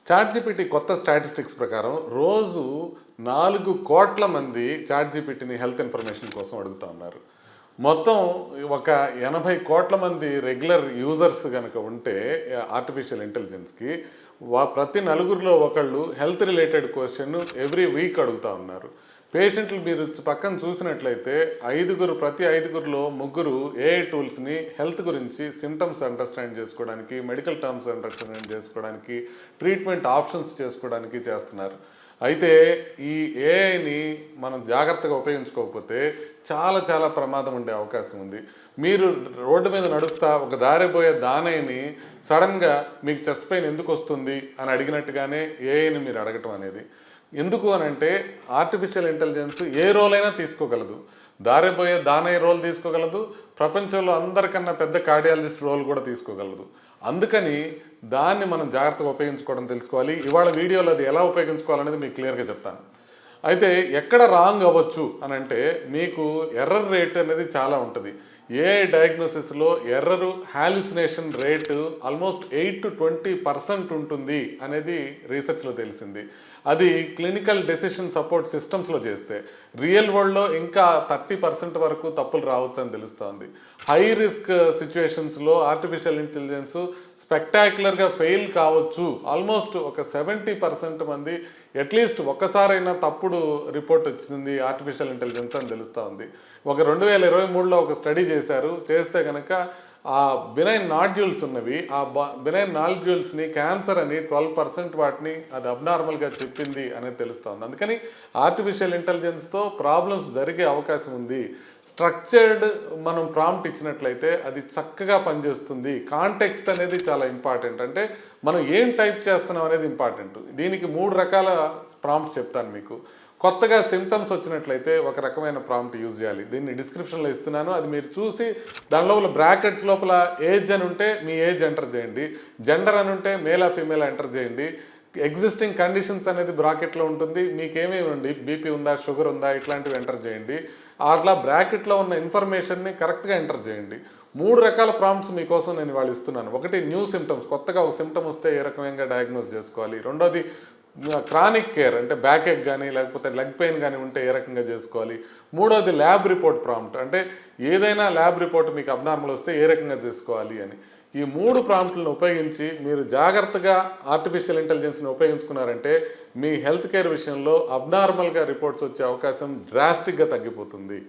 ChatGPT కొత్త statistics ప్రకారం రోజు 4 కోట్ల మంది చాట్‌జీపీటీని హెల్త్ ఇన్ఫర్మేషన్ కోసం అడుగుతా ఉన్నారు. మొత్తం ఒక 80 కోట్ల మంది రెగ్యులర్ యూజర్స్ గనక ఉంటే ఆర్టిఫిషియల్ ఇంటెలిజెన్స్‌కి ప్రతి నలుగురిలో ఒకళ్ళు health related question every week అడుగుతా ఉన్నారు. పేషెంట్లు మీరు పక్కన చూసినట్లయితే ప్రతి ఐదుగురిలో ముగ్గురు ఏఐ టూల్స్ని హెల్త్ గురించి సిమ్టమ్స్ అండర్స్టాండ్ చేసుకోవడానికి, మెడికల్ టర్మ్స్ అండర్స్టాండ్ చేసుకోవడానికి, ట్రీట్మెంట్ ఆప్షన్స్ చేసుకోవడానికి చేస్తున్నారు. అయితే ఈ ఏఐని మనం జాగ్రత్తగా ఉపయోగించుకోకపోతే చాలా ప్రమాదం ఉండే అవకాశం ఉంది. మీరు రోడ్డు మీద నడుస్తా ఒక దారిపోయే దానయ్యని సడన్గా మీకు చెస్ట్ పెయిన్ ఎందుకు వస్తుంది అని అడిగినట్టుగానే ఏఐని మీరు అడగటం అనేది ఎందుకు అని అంటే ఆర్టిఫిషియల్ ఇంటెలిజెన్స్ ఏ రోల్ అయినా తీసుకోగలదు. దారిపోయే దానయ్య రోల్ తీసుకోగలదు, ప్రపంచంలో అందరికన్నా పెద్ద కార్డియాలజిస్ట్ రోల్ కూడా తీసుకోగలదు. అందుకని దాన్ని మనం జాగ్రత్తగా ఉపయోగించుకోవడం తెలుసుకోవాలి. ఇవాళ వీడియోలో అది ఎలా ఉపయోగించుకోవాలనేది మీకు క్లియర్గా చెప్తాను. అయితే ఎక్కడ రాంగ్ అవ్వచ్చు అని అంటే మీకు ఎర్రర్ రేట్ అనేది చాలా ఉంటుంది. ఏఐ డయాగ్నోసిస్లో error hallucination rate almost 8 to 20% ఉంటుంది అనేది రీసెర్చ్లో తెలిసింది. అది క్లినికల్ డెసిషన్ సపోర్ట్ సిస్టమ్స్లో చేస్తే రియల్ వరల్డ్లో ఇంకా 30% వరకు తప్పులు రావచ్చు అని తెలుస్తోంది. హై రిస్క్ సిచ్యువేషన్స్లో ఆర్టిఫిషియల్ ఇంటెలిజెన్స్ స్పెక్టాక్యులర్గా ఫెయిల్ కావచ్చు. ఆల్మోస్ట్ ఒక 70% మంది అట్లీస్ట్ ఒక్కసారైనా తప్పుడు రిపోర్ట్ వచ్చింది ఆర్టిఫిషియల్ ఇంటెలిజెన్స్ అని తెలుస్తూ ఉంది. ఒక 2023లో ఒక స్టడీ చేస్తే కనుక ఆ బినైన్ నాడ్యూల్స్ ఉన్నవి, ఆ బినైన్ నాడ్యూల్స్ని క్యాన్సర్ అని 12% వాటిని అది అబ్నార్మల్గా చెప్పింది అనేది తెలుస్తుంది. అందుకని ఆర్టిఫిషియల్ ఇంటెలిజెన్స్తో ప్రాబ్లమ్స్ జరిగే అవకాశం ఉంది. స్ట్రక్చర్డ్ మనం ప్రాంప్ట్ ఇచ్చినట్లయితే అది చక్కగా పనిచేస్తుంది. కాంటెక్స్ట్ అనేది చాలా ఇంపార్టెంట్. అంటే మనం ఏం టైప్ చేస్తున్నాం అనేది ఇంపార్టెంట్. దీనికి 3 రకాల ప్రాంప్ట్స్ చెప్తాను మీకు. కొత్తగా సిమ్టమ్స్ వచ్చినట్లయితే ఒక రకమైన ప్రాంప్ట్ యూజ్ చేయాలి. దీన్ని డిస్క్రిప్షన్లో ఇస్తున్నాను, అది మీరు చూసి దాని లోపల బ్రాకెట్స్ లోపల ఏజ్ అని ఉంటే మీ ఏజ్ ఎంటర్ చేయండి, జెండర్ అని ఉంటే మేలా ఫీమేల్ ఎంటర్ చేయండి, ఎగ్జిస్టింగ్ కండిషన్స్ అనేది బ్రాకెట్లో ఉంటుంది, మీకేమేమి ఉంది, బీపీ ఉందా, షుగర్ ఉందా, ఇట్లాంటివి ఎంటర్ చేయండి. అట్లా బ్రాకెట్లో ఉన్న ఇన్ఫర్మేషన్ని కరెక్ట్గా ఎంటర్ చేయండి. 3 రకాల ప్రాంప్ట్స్ మీకోసం నేను ఇవాళ ఇస్తున్నాను. ఒకటి న్యూ సిమ్టమ్స్, కొత్తగా ఒక సిమ్టమ్ వస్తే ఏ రకంగా డయాగ్నోస్ చేసుకోవాలి. రెండోది క్రానిక్ కేర్ అంటే బ్యాక్ ఏక్ కానీ లేకపోతే లెగ్ పెయిన్ కానీ ఉంటే ఏ రకంగా చేసుకోవాలి. మూడోది ల్యాబ్ రిపోర్ట్ ప్రాంప్ట్, అంటే ఏదైనా ల్యాబ్ రిపోర్ట్ మీకు అబ్నార్మల్ వస్తే ఏ రకంగా చేసుకోవాలి అని. ఈ 3 ప్రాంప్ట్లను ఉపయోగించి మీరు జాగ్రత్తగా ఆర్టిఫిషియల్ ఇంటెలిజెన్స్ని ఉపయోగించుకున్నారంటే మీ హెల్త్ కేర్ విషయంలో అబ్నార్మల్గా రిపోర్ట్స్ వచ్చే అవకాశం డ్రాస్టిక్గా తగ్గిపోతుంది.